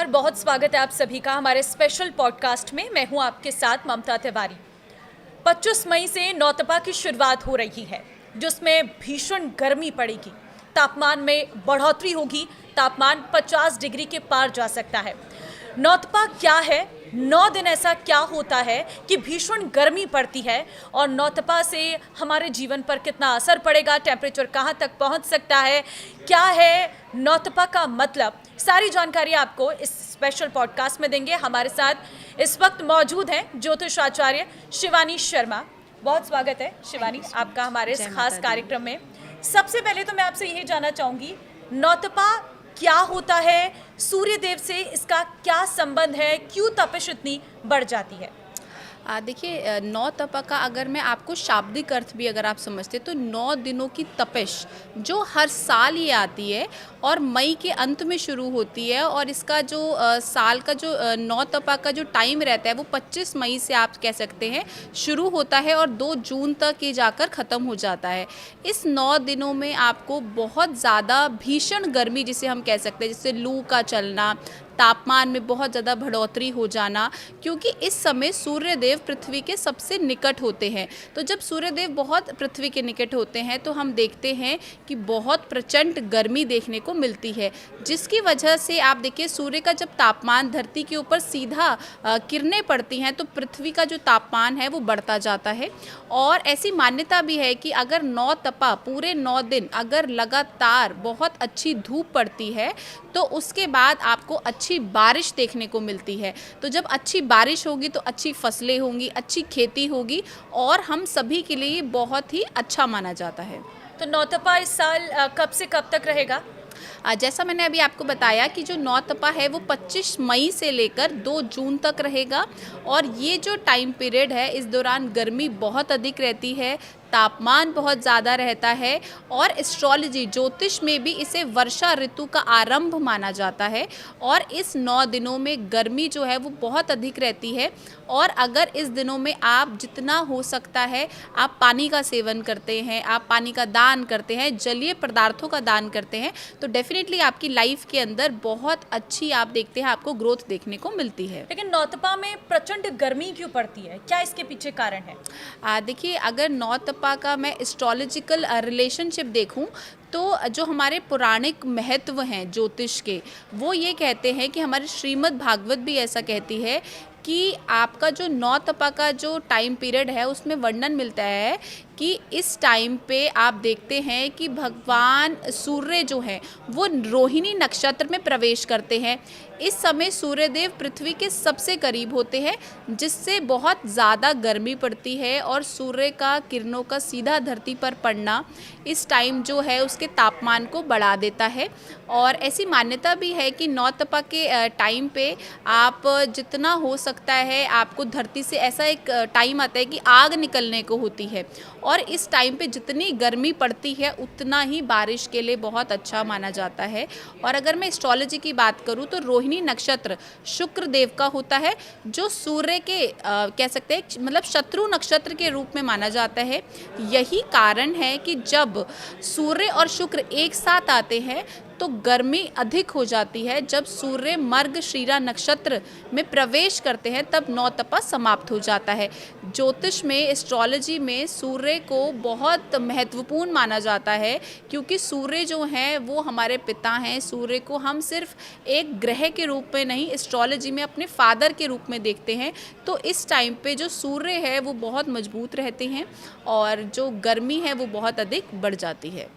बहुत स्वागत है आप सभी का हमारे स्पेशल पॉडकास्ट में। मैं हूं आपके साथ ममता तिवारी। 25 मई से नौतपा की शुरुआत हो रही है, जिसमें भीषण गर्मी पड़ेगी, तापमान में बढ़ोतरी होगी, तापमान 50 डिग्री के पार जा सकता है। नौतपा क्या है, 9 दिन ऐसा क्या होता है कि भीषण गर्मी पड़ती है और नौतपा से हमारे जीवन पर कितना असर पड़ेगा, टेम्परेचर कहाँ तक पहुँच सकता है, क्या है नौतपा का मतलब, सारी जानकारी आपको इस स्पेशल पॉडकास्ट में देंगे। हमारे साथ इस वक्त मौजूद हैं ज्योतिष आचार्य शिवानी शर्मा। बहुत स्वागत है शिवानी आपका हमारे इस खास कार्यक्रम में। सबसे पहले तो मैं आपसे यही जानना चाहूँगी, नौतपा क्या होता है, सूर्य देव से इसका क्या संबंध है, क्यों तपिश इतनी बढ़ जाती है? देखिए, 9 तपा का अगर मैं आपको शाब्दिक अर्थ भी अगर आप समझते तो 9 दिनों की तपिश जो हर साल ये आती है और मई के अंत में शुरू होती है, और इसका जो साल का जो 9 तपा का जो टाइम रहता है वो 25 मई से आप कह सकते हैं शुरू होता है और 2 जून तक ये जाकर ख़त्म हो जाता है। इस 9 दिनों में आपको बहुत ज़्यादा भीषण गर्मी जिसे हम कह सकते हैं, जैसे लू का चलना, तापमान में बहुत ज़्यादा बढ़ोतरी हो जाना, क्योंकि इस समय सूर्यदेव पृथ्वी के सबसे निकट होते हैं। तो जब सूर्यदेव बहुत पृथ्वी के निकट होते हैं तो हम देखते हैं कि बहुत प्रचंड गर्मी देखने को मिलती है, जिसकी वजह से आप देखिए सूर्य का जब तापमान धरती के ऊपर सीधा किरणें पड़ती हैं तो पृथ्वी का जो तापमान है वो बढ़ता जाता है। और ऐसी मान्यता भी है कि अगर 9 तपा पूरे 9 दिन अगर लगातार बहुत अच्छी धूप पड़ती है तो उसके बाद आपको अच्छी बारिश देखने को मिलती है। तो जब अच्छी बारिश होगी तो अच्छी फसलें होंगी, अच्छी खेती होगी, और हम सभी के लिए बहुत ही अच्छा माना जाता है। तो नौतपा इस साल कब से कब तक रहेगा? जैसा मैंने अभी आपको बताया कि जो 9 तपा है वो 25 मई से लेकर 2 जून तक रहेगा, और ये जो टाइम पीरियड है इस दौरान गर्मी बहुत अधिक रहती है, तापमान बहुत ज़्यादा रहता है, और एस्ट्रोलॉजी ज्योतिष में भी इसे वर्षा ऋतु का आरंभ माना जाता है। और इस 9 दिनों में गर्मी जो है वो बहुत अधिक रहती है, और अगर इस दिनों में आप जितना हो सकता है आप पानी का सेवन करते हैं, आप पानी का दान करते हैं, जलीय पदार्थों का दान करते हैं, तो डेफिनेटली आपकी लाइफ के अंदर बहुत अच्छी आप देखते हैं आपको ग्रोथ देखने को मिलती है। लेकिन नौतपा में प्रचंड गर्मी क्यों पड़ती है, क्या इसके पीछे कारण है? देखिए, अगर 9 तपा का मैं एस्ट्रोलॉजिकल रिलेशनशिप देखूं तो जो हमारे पौराणिक महत्व हैं ज्योतिष के, वो ये कहते हैं कि हमारे श्रीमद् भागवत भी ऐसा कहती है कि आपका जो 9 तपा का जो टाइम पीरियड है उसमें वर्णन मिलता है कि इस टाइम पे आप देखते हैं कि भगवान सूर्य जो है वो रोहिणी नक्षत्र में प्रवेश करते हैं। इस समय सूर्यदेव पृथ्वी के सबसे करीब होते हैं, जिससे बहुत ज़्यादा गर्मी पड़ती है, और सूर्य का किरणों का सीधा धरती पर पड़ना इस टाइम जो है उसके तापमान को बढ़ा देता है। और ऐसी मान्यता भी है कि 9 तपा के टाइम पे आप जितना हो सकता है आपको धरती से ऐसा एक टाइम आता है कि आग निकलने को होती है, और इस टाइम पे जितनी गर्मी पड़ती है उतना ही बारिश के लिए बहुत अच्छा माना जाता है। और अगर मैं एस्ट्रोलॉजी की बात करूँ तो रोहिणी नक्षत्र शुक्र देव का होता है, जो सूर्य के कह सकते हैं मतलब शत्रु नक्षत्र के रूप में माना जाता है। यही कारण है कि जब सूर्य और शुक्र एक साथ आते हैं तो गर्मी अधिक हो जाती है। जब सूर्य मर्गशीरा नक्षत्र में प्रवेश करते हैं तब 9 तपा समाप्त हो जाता है। ज्योतिष में, एस्ट्रोलॉजी में सूर्य को बहुत महत्वपूर्ण माना जाता है, क्योंकि सूर्य जो हैं वो हमारे पिता हैं। सूर्य को हम सिर्फ एक ग्रह के रूप में नहीं, एस्ट्रोलॉजी में अपने फादर के रूप में देखते हैं। तो इस टाइम पे जो सूर्य है वो बहुत मजबूत रहते हैं और जो गर्मी है वो बहुत अधिक बढ़ जाती है।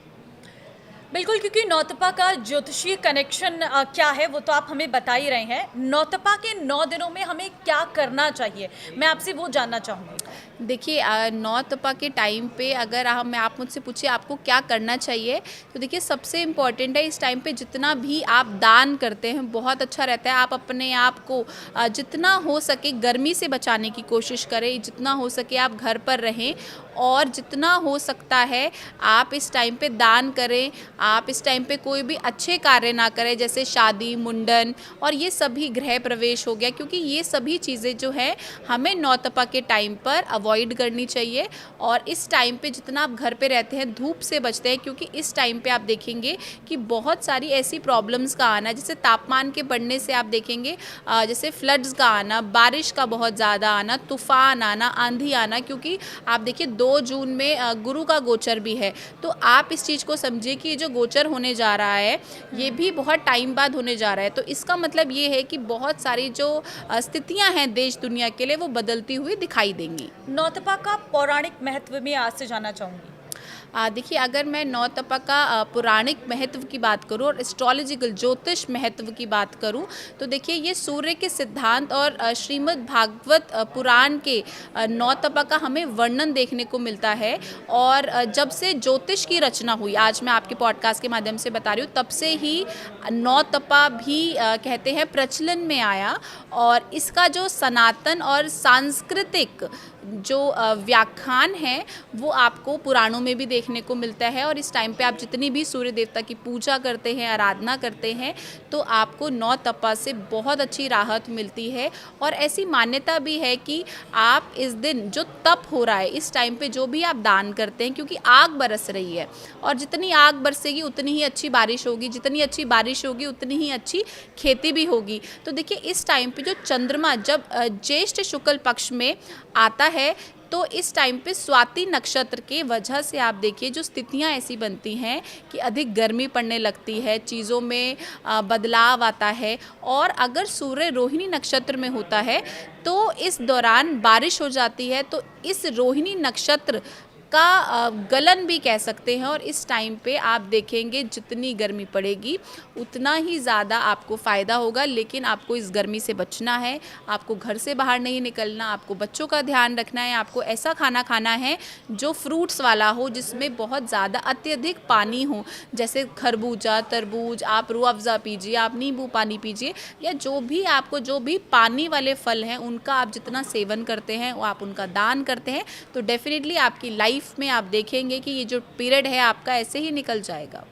बिल्कुल, क्योंकि नौतपा का ज्योतिषीय कनेक्शन क्या है वो तो आप हमें बता ही रहे हैं। नौतपा के 9 दिनों में हमें क्या करना चाहिए, मैं आपसे वो जानना चाहूँगी। देखिए, 9 तपा के टाइम पे अगर आप मुझसे पूछिए आपको क्या करना चाहिए, तो देखिए सबसे इम्पॉर्टेंट है इस टाइम पे जितना भी आप दान करते हैं बहुत अच्छा रहता है। आप अपने आप को जितना हो सके गर्मी से बचाने की कोशिश करें, जितना हो सके आप घर पर रहें, और जितना हो सकता है आप इस टाइम पे दान करें। आप इस टाइम पे कोई भी अच्छे कार्य ना करें, जैसे शादी, मुंडन और ये सभी गृह प्रवेश हो गया, क्योंकि ये सभी चीज़ें जो है हमें नौतपा के टाइम पर अवॉइड करनी चाहिए। और इस टाइम पे जितना आप घर पे रहते हैं धूप से बचते हैं, क्योंकि इस टाइम पे आप देखेंगे कि बहुत सारी ऐसी प्रॉब्लम्स का आना, जैसे तापमान के बढ़ने से आप देखेंगे जैसे फ्लड्स का आना, बारिश का बहुत ज़्यादा आना, तूफान आना, आंधी आना, क्योंकि आप देखिए 2 जून में गुरु का गोचर भी है। तो आप इस चीज़ को समझिए कि ये जो गोचर होने जा रहा है ये भी बहुत टाइम बाद होने जा रहा है। तो इसका मतलब ये है कि बहुत सारी जो स्थितियां हैं देश दुनिया के लिए वो बदलती हुई दिखाई देंगी। नौतपा का पौराणिक महत्व में आज से जानना चाहूँगी। देखिए, अगर मैं नौतपा का पौराणिक महत्व की बात करूं और एस्ट्रोलॉजिकल ज्योतिष महत्व की बात करूं, तो देखिए ये सूर्य के सिद्धांत और श्रीमद् भागवत पुराण के नौतपा का हमें वर्णन देखने को मिलता है। और जब से ज्योतिष की रचना हुई, आज मैं आपके पॉडकास्ट के माध्यम से बता रही हूँ, तब से ही नौतपा भी कहते हैं प्रचलन में आया। और इसका जो सनातन और सांस्कृतिक जो व्याख्यान है वो आपको पुराणों में भी देखने को मिलता है। और इस टाइम पे आप जितनी भी सूर्य देवता की पूजा करते हैं, आराधना करते हैं, तो आपको नौतपा से बहुत अच्छी राहत मिलती है। और ऐसी मान्यता भी है कि आप इस दिन जो तप हो रहा है इस टाइम पे जो भी आप दान करते हैं, क्योंकि आग बरस रही है और जितनी आग बरसेगी उतनी ही अच्छी बारिश होगी, जितनी अच्छी बारिश होगी उतनी ही अच्छी खेती भी होगी। तो देखिए इस टाइम पे जो चंद्रमा जब ज्येष्ठ शुक्ल पक्ष में आता है, तो इस टाइम पे स्वाति नक्षत्र के वजह से आप देखिए जो स्थितियां ऐसी बनती हैं कि अधिक गर्मी पड़ने लगती है, चीज़ों में बदलाव आता है। और अगर सूर्य रोहिणी नक्षत्र में होता है तो इस दौरान बारिश हो जाती है। तो इस रोहिणी नक्षत्र का गलन भी कह सकते हैं। और इस टाइम पे आप देखेंगे जितनी गर्मी पड़ेगी उतना ही ज़्यादा आपको फ़ायदा होगा। लेकिन आपको इस गर्मी से बचना है, आपको घर से बाहर नहीं निकलना, आपको बच्चों का ध्यान रखना है, आपको ऐसा खाना खाना है जो फ्रूट्स वाला हो, जिसमें बहुत ज़्यादा अत्यधिक पानी हो, जैसे खरबूजा, तरबूज, आप रूह अफ़ज़ा पीजिए, आप नींबू पानी पीजिए, या जो भी पानी वाले फल हैं उनका आप जितना सेवन करते हैं वो आप उनका दान करते हैं, तो डेफिनेटली आपकी लाइफ में आप देखेंगे कि ये जो पीरियड है आपका ऐसे ही निकल जाएगा।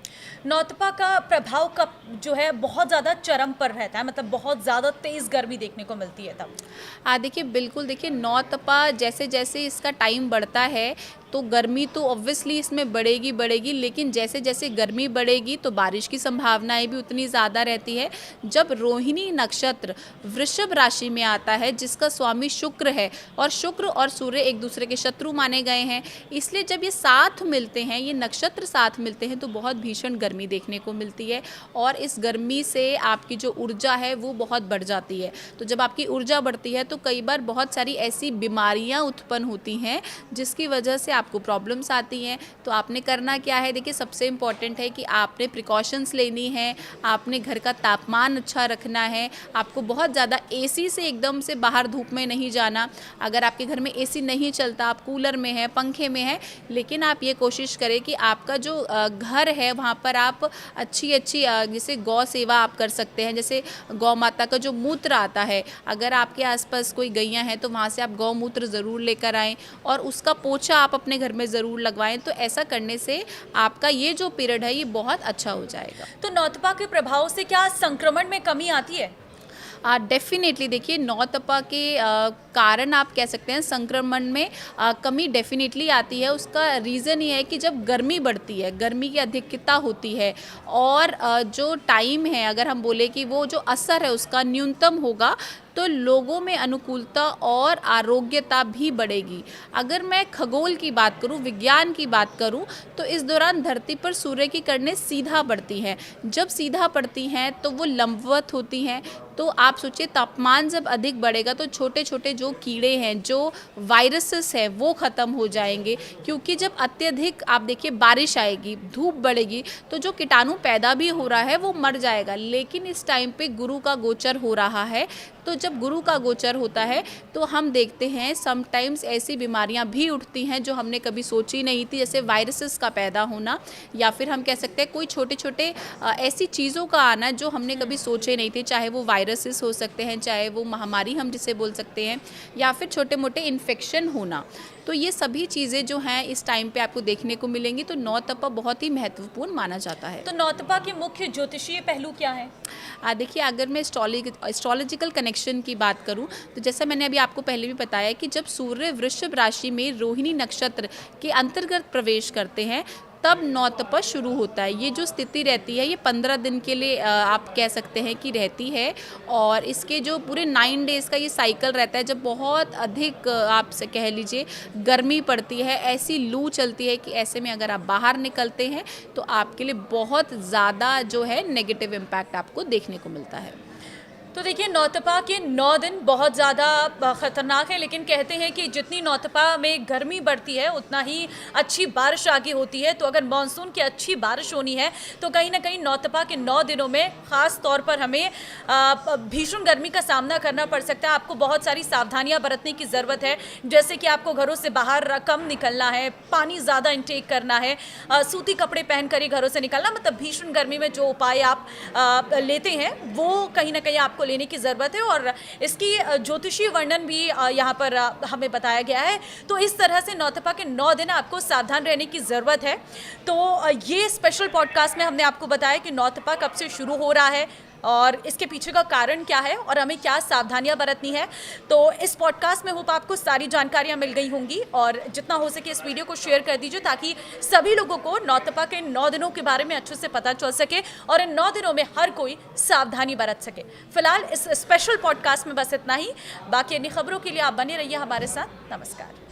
नौतपा का प्रभाव कब जो है बहुत ज़्यादा चरम पर रहता है, मतलब बहुत ज़्यादा तेज़ गर्मी देखने को मिलती है तब? देखिए बिल्कुल, देखिए नौतपा जैसे जैसे इसका टाइम बढ़ता है तो गर्मी तो ऑब्वियसली इसमें बढ़ेगी, लेकिन जैसे जैसे गर्मी बढ़ेगी तो बारिश की संभावनाएं भी उतनी ज़्यादा रहती है। जब रोहिणी नक्षत्र वृषभ राशि में आता है, जिसका स्वामी शुक्र है, और शुक्र और सूर्य एक दूसरे के शत्रु माने गए हैं, इसलिए जब ये साथ मिलते हैं, ये नक्षत्र साथ मिलते हैं, तो बहुत भीषण गर्मी देखने को मिलती है। और इस गर्मी से आपकी जो ऊर्जा है वो बहुत बढ़ जाती है। तो जब आपकी ऊर्जा बढ़ती है तो कई बार बहुत सारी ऐसी बीमारियां उत्पन्न होती हैं जिसकी वजह से आपको प्रॉब्लम्स आती हैं। तो आपने करना क्या है, देखिए सबसे इम्पॉर्टेंट है कि आपने प्रिकॉशंस लेनी है, आपने घर का तापमान अच्छा रखना है, आपको बहुत ज़्यादा एसी से एकदम से बाहर धूप में नहीं जाना। अगर आपके घर में एसी नहीं चलता, आप कूलर में है, पंखे में है, लेकिन आप ये कोशिश करें कि आपका जो घर है वहाँ पर आप अच्छी जैसे गौ सेवा आप कर सकते हैं। जैसे गौ माता का जो मूत्र आता है, अगर आपके आसपास कोई गैया हैं तो वहाँ से आप गौमूत्र ज़रूर लेकर आएँ और उसका पोछा आप अपने घर में ज़रूर लगवाएं। तो ऐसा करने से आपका ये जो पीरियड है ये बहुत अच्छा हो जाएगा। तो नौतपा के प्रभाव से क्या संक्रमण में कमी आती है? डेफिनेटली देखिए नौतपा के कारण आप कह सकते हैं संक्रमण में कमी डेफिनेटली आती है। उसका रीज़न ये है कि जब गर्मी बढ़ती है, गर्मी की अधिकता होती है और जो टाइम है, अगर हम बोले कि वो जो असर है उसका न्यूनतम होगा, तो लोगों में अनुकूलता और आरोग्यता भी बढ़ेगी। अगर मैं खगोल की बात करूं, विज्ञान की बात करूं, तो इस दौरान धरती पर सूर्य की किरणें सीधा पड़ती हैं। जब सीधा पड़ती हैं तो वो लंबवत होती हैं। तो आप सोचिए तापमान जब अधिक बढ़ेगा तो छोटे छोटे जो कीड़े हैं, जो वायरसेस हैं, वो ख़त्म हो जाएंगे। क्योंकि जब अत्यधिक आप देखिए बारिश आएगी, धूप बढ़ेगी, तो जो कीटाणु पैदा भी हो रहा है वो मर जाएगा। लेकिन इस टाइम पे गुरु का गोचर हो रहा है, तो जब गुरु का गोचर होता है तो हम देखते हैं समटाइम्स ऐसी बीमारियां भी उठती हैं जो हमने कभी सोची नहीं थी, जैसे वायरसेस का पैदा होना, या फिर हम कह सकते हैं कोई छोटे छोटे ऐसी चीज़ों का आना जो हमने कभी सोचे नहीं थे। चाहे वो वायरसेस हो सकते हैं, चाहे वो महामारी हम जिसे बोल सकते हैं, या फिर छोटे मोटे इन्फेक्शन होना। तो तो ये सभी चीज़ें जो हैं इस टाइम पे आपको देखने को मिलेंगी। तो नौतपा बहुत ही महत्वपूर्ण माना जाता है। तो नौतपा के मुख्य ज्योतिषीय पहलू क्या हैं? देखिए, अगर मैं एस्ट्रोलॉजिकल कनेक्शन की बात करूं, तो जैसा मैंने अभी आपको पहले भी बताया कि जब सूर्य वृषभ राशि में रोहिणी नक्षत्र के अंतर्गत प्रवेश करते हैं तब नौतपा शुरू होता है। ये जो स्थिति रहती है ये 15 दिन के लिए आप कह सकते हैं कि रहती है। और इसके जो पूरे 9 डेज़ का ये साइकिल रहता है, जब बहुत अधिक आप से कह लीजिए गर्मी पड़ती है, ऐसी लू चलती है कि ऐसे में अगर आप बाहर निकलते हैं तो आपके लिए बहुत ज़्यादा जो है नेगेटिव इम्पैक्ट आपको देखने को मिलता है। तो देखिए, नौतपा के 9 दिन बहुत ज़्यादा ख़तरनाक है, लेकिन कहते हैं कि जितनी नौतपा में गर्मी बढ़ती है उतना ही अच्छी बारिश आगे होती है। तो अगर मानसून की अच्छी बारिश होनी है तो कहीं ना कहीं नौतपा के 9 दिनों में ख़ास तौर पर हमें भीषण गर्मी का सामना करना पड़ सकता है। आपको बहुत सारी सावधानियां बरतने की ज़रूरत है, जैसे कि आपको घरों से बाहर कम निकलना है, पानी ज़्यादा इंटेक करना है, सूती कपड़े पहन कर ही घरों से निकलना। मतलब भीषण गर्मी में जो उपाय आप लेते हैं वो कहीं ना कहीं आपको लेने की ज़रूरत है। और इसकी ज्योतिषीय वर्णन भी यहाँ पर हमें बताया गया है। तो इस तरह से नौतपा के 9 दिन आपको सावधान रहने की ज़रूरत है। तो ये स्पेशल पॉडकास्ट में हमने आपको बताया कि नौतपा कब से शुरू हो रहा है और इसके पीछे का कारण क्या है और हमें क्या सावधानियां बरतनी है। तो इस पॉडकास्ट में होप आपको सारी जानकारियां मिल गई होंगी, और जितना हो सके इस वीडियो को शेयर कर दीजिए ताकि सभी लोगों को नौतपा के 9 दिनों के बारे में अच्छे से पता चल सके और इन 9 दिनों में हर कोई सावधानी बरत सके। फिलहाल इस स्पेशल पॉडकास्ट में बस इतना ही। बाकी अन्य खबरों के लिए आप बने रहिए हमारे साथ। नमस्कार।